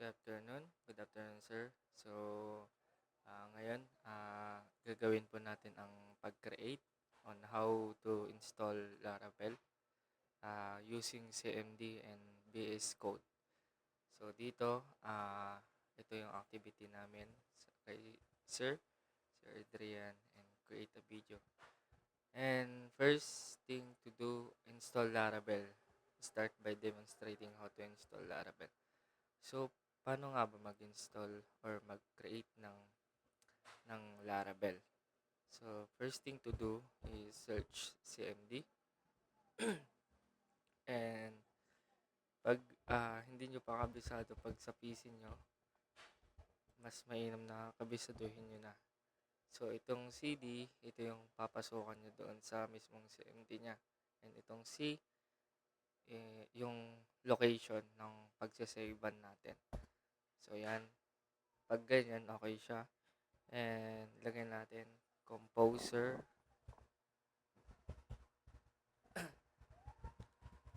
Good afternoon, sir. So, ngayon, gagawin po natin ang pag-create on how to install Laravel using CMD and VS Code. So, dito, ito yung activity namin kay Sir Adrian, and create a video. And first thing to do, install Laravel. Start by demonstrating how to install Laravel. So, paano nga ba mag-install or mag-create ng Laravel? So, first thing to do is search CMD. And pag hindi nyo pa kabisado pag sa PC nyo, mas mainam na kabisaduhin nyo na. So, itong CD, ito yung papasukan nyo doon sa mismong CMD nya. And itong C, yung location ng pagsasavean natin. So, yan. Pag ganyan, okay siya. And lagyan natin composer,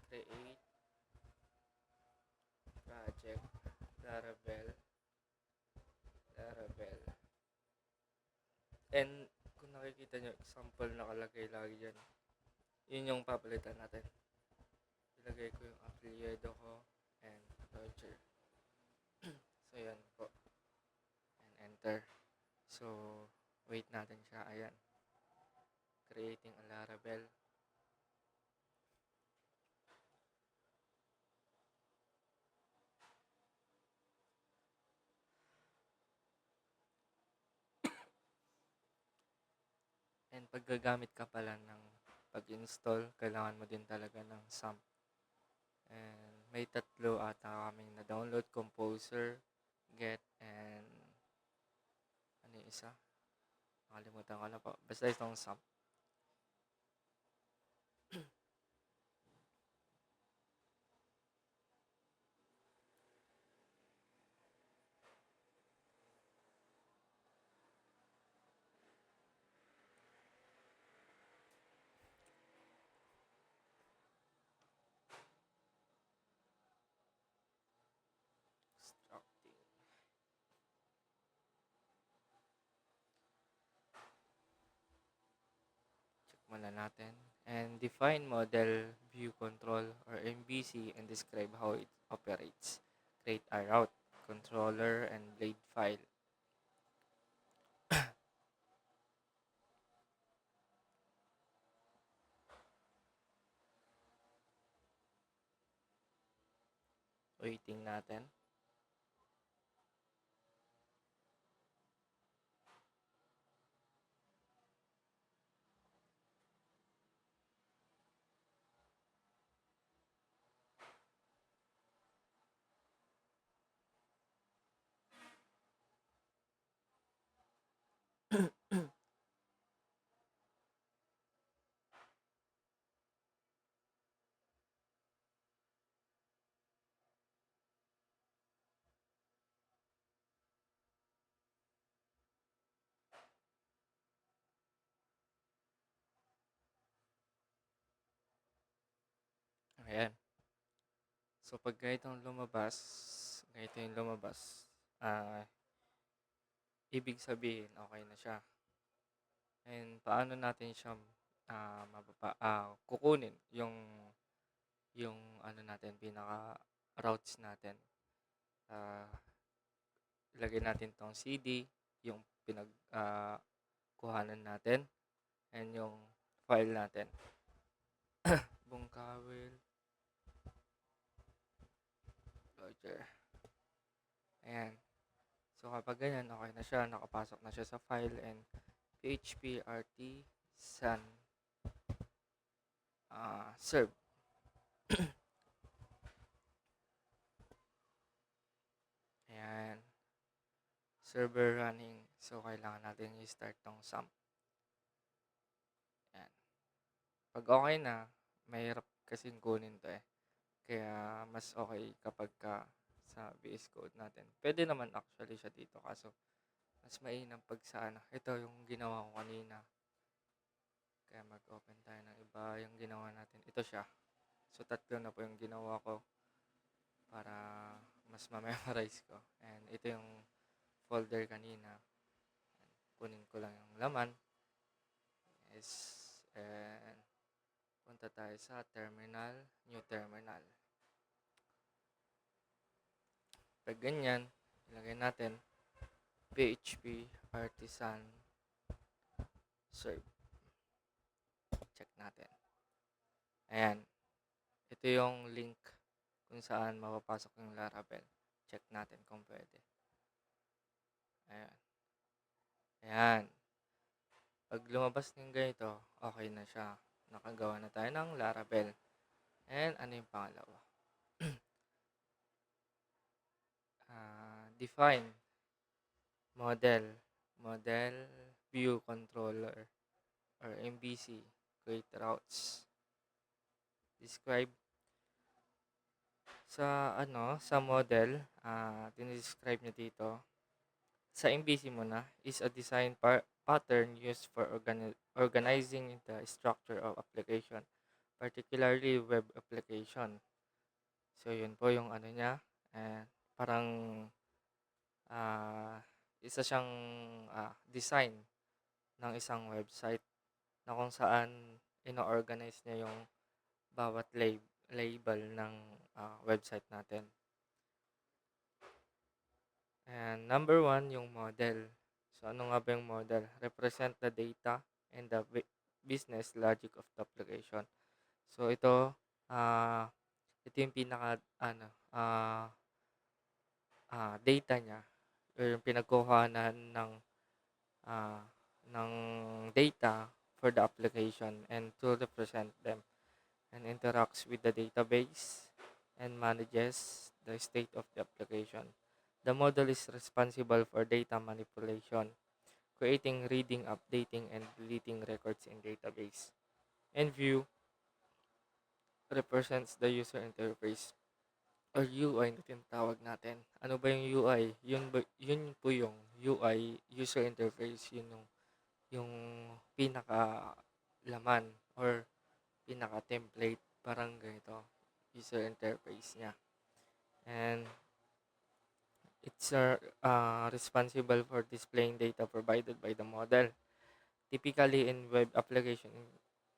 create project, Laravel. And kung nakikita nyo, example nakalagay lagi dyan. Yun yung papalitan natin. Ilagay ko yung apelyido ko and Roger. So, yan po. And enter. So, wait natin siya. Ayan. Creating a Laravel. And pag gagamit ka pala ng pag-install, kailangan mo din talaga ng SAMP. And may tatlo ata kaming na-download, Composer, Get, and ano yung isa? Nakalimutan ko na po. Basta itong SAMP. Structing. Check muna natin. And define model, view control, or MVC, and describe how it operates. Create a route, controller, and blade file. Waiting natin. Ayan. So, pag ganito yung lumabas, ibig sabihin, okay na siya. And paano natin siya kukunin yung ano natin, pinaka routes natin. Ilagay natin tong CD, yung kuhanan natin, and yung file natin. Bungkawil. Roger. Ayan. So, kapag ganyan, okay na siya. Nakapasok na siya sa file, and php rt san serve. Ayan. Server running. So, kailangan natin i-start tong SAMP. Ayan. Pag okay na, mahirap kasing kunin to eh. Kaya, mas okay kapag sa VS Code natin. Pwede naman actually siya dito. Kaso, mas mainam pag sa ano. Ito yung ginawa ko kanina. Kaya mag-open tayo ng iba. Yung ginawa natin. Ito siya. So, tatlo na po yung ginawa ko para mas ma-memorize ko. And ito yung folder kanina. Kunin ko lang yung laman. Is, and punta tayo sa terminal, new terminal. Pag ganyan, ilagay natin PHP artisan serve. Check natin. Ayan. Ito yung link kung saan mapapasok yung Laravel. Check natin kung pwede. Ayan. Ayan. Pag lumabas ng ganito, okay na siya. Nakagawa na tayo ng Laravel. And ano yung pangalawa? Define model view controller or MVC, create routes. Describe sa model, dinidescribe niya dito. Sa MVC muna is a design pattern used for organizing the structure of application, particularly web application. So yun po yung ano niya, parang isa siyang design ng isang website na kung saan ino-organize niya yung bawat label ng website natin. And number 1, yung model. So ano nga ba yung model? Represent the data and the business logic of the application. So ito yung pinaka data niya, or yung pinagkuhanan ng data for the application and to represent them, and interacts with the database and manages the state of the application. The model is responsible for data manipulation, creating, reading, updating, and deleting records in database. And view represents the user interface or UI na tinatawag natin. Ano ba yung UI? Yun po yung UI, user interface. Yun yung pinaka laman or pinaka template, parang ganito, user interface niya. And it's responsible for displaying data provided by the model. Typically in web application,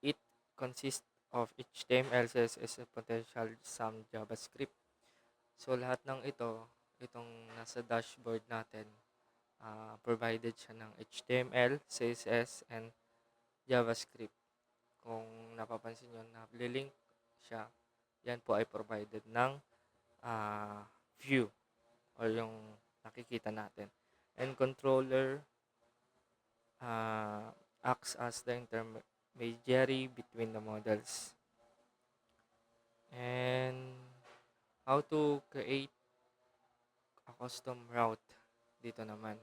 it consists of HTML, CSS, and potential some JavaScript. So lahat ng itong nasa dashboard natin, provided siya ng HTML, CSS, and JavaScript. Kung napapansin nyo, na-link siya, yan po ay provided ng view or yung nakikita natin. And controller acts as the intermediary between the models. And how to create a custom route dito naman.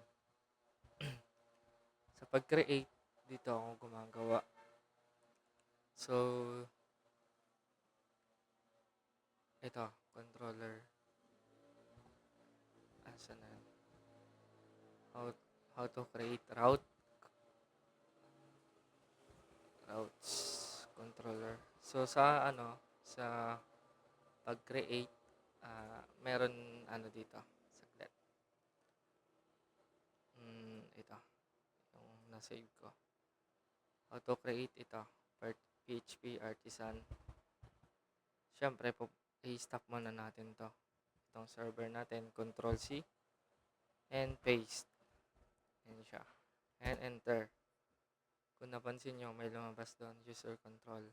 Sa pag-create, dito ako gumagawa. So, ito, controller. Asan na? How to create routes controller. So sa pag-create, meron dito. Saglit. Ito yung na-save ko. How to create ito, PHP artisan. Syempre i-stop muna natin to. Itong server natin, Control C and paste. Yan siya. And enter. Kung napansin nyo, may lumabas doon, user control.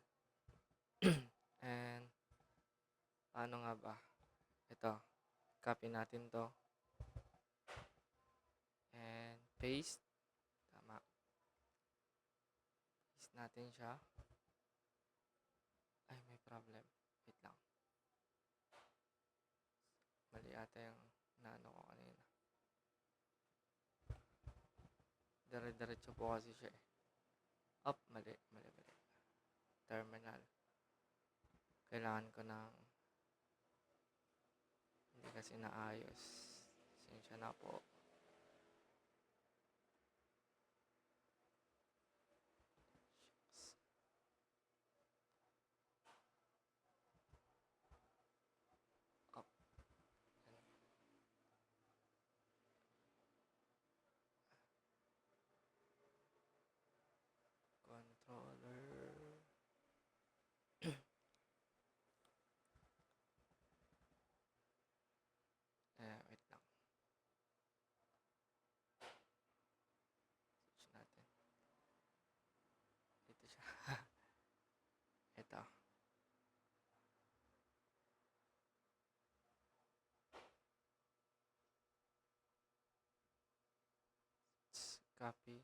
And paano nga ba? Ito, copy natin to. And paste. Tama. Paste natin siya. Ay, may problem. Wait lang. Mali ata yung naano ko kanina. Dire-diretso po kasi siya eh. Up, mali. Terminal. Kailangan ko ng hindi kasi naayos. Sensya na po. Up. copy,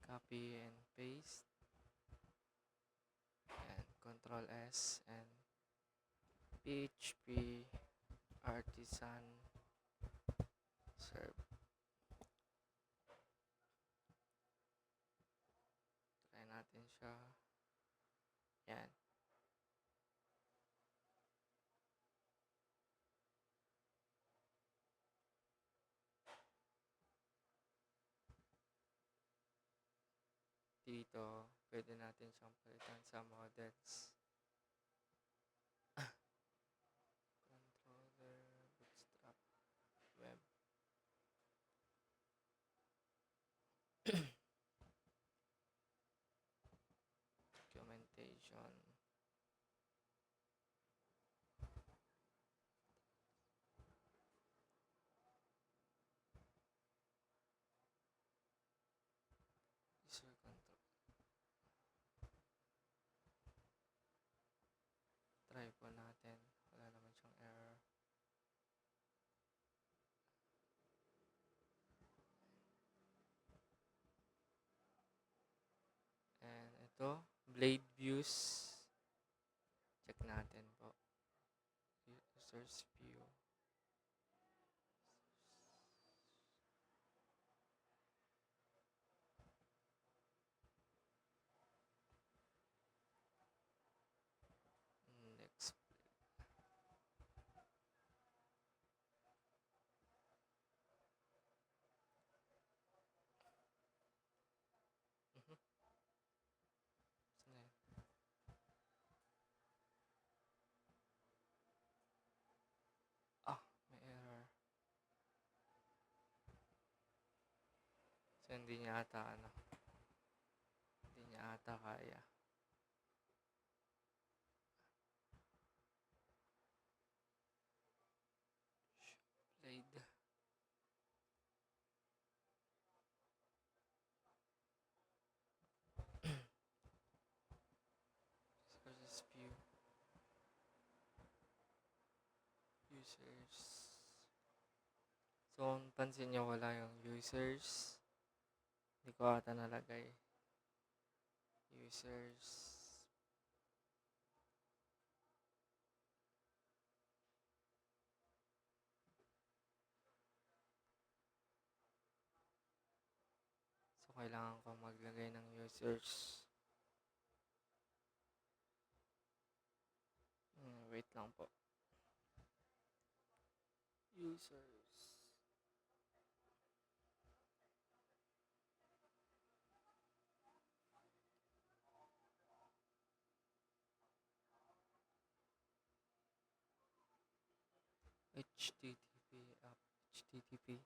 copy and paste, and Control S, and PHP artisan serve. Try natin siya. Yan. Dito, pwede natin siyang palitan sa models. Controller, bootstrap, web. Documentation. User control. Try po natin. Wala naman siyang error. And ito, blade views. Check natin po. Users view. Next. Saan na yun? May error. So, hindi niya ata hindi niya ata kaya. Blade. Sources view. Users. So, kung pansin nyo, wala yung users. Hindi ko ata nalagay. Users. So, kailangan ko maglagay ng users. Wait lang po. Users. HTTP app. HTTP.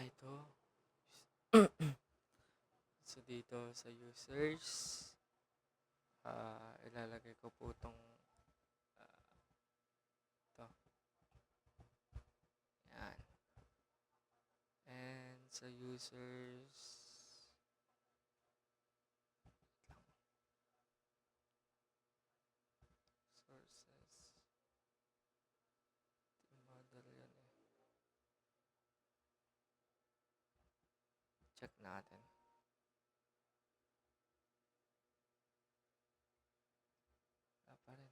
Ito. So, dito sa users, ilalagay ko po itong ito. Yan. And sa users, sources, model yan eh. Check natin. Pa rin.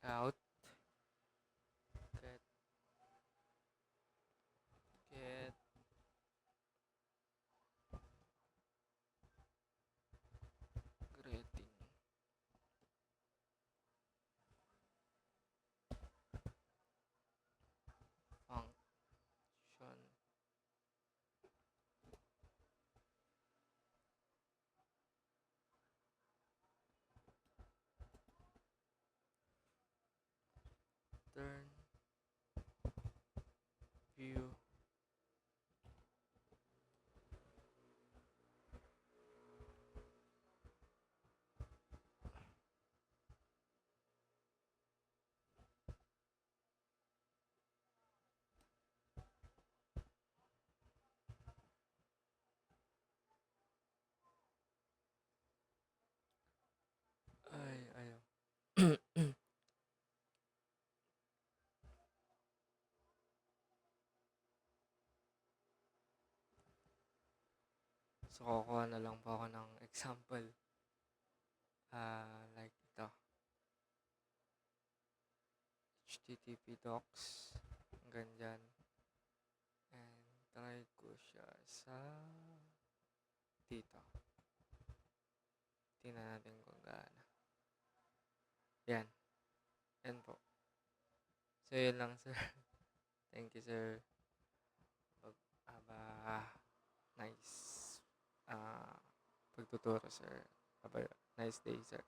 out, get, get, greeting, function, turn, view, ay, ayaw. So, kukuha na lang po ako ng example. Like ito. HTTP docs. Hanggang dyan. And try ko siya sa dito. Tingnan natin kung gaano. Yan. Yan po. So, yun lang, sir. Thank you, sir. Aba, nice. Pagtuturo, sir. Aba, nice day, sir.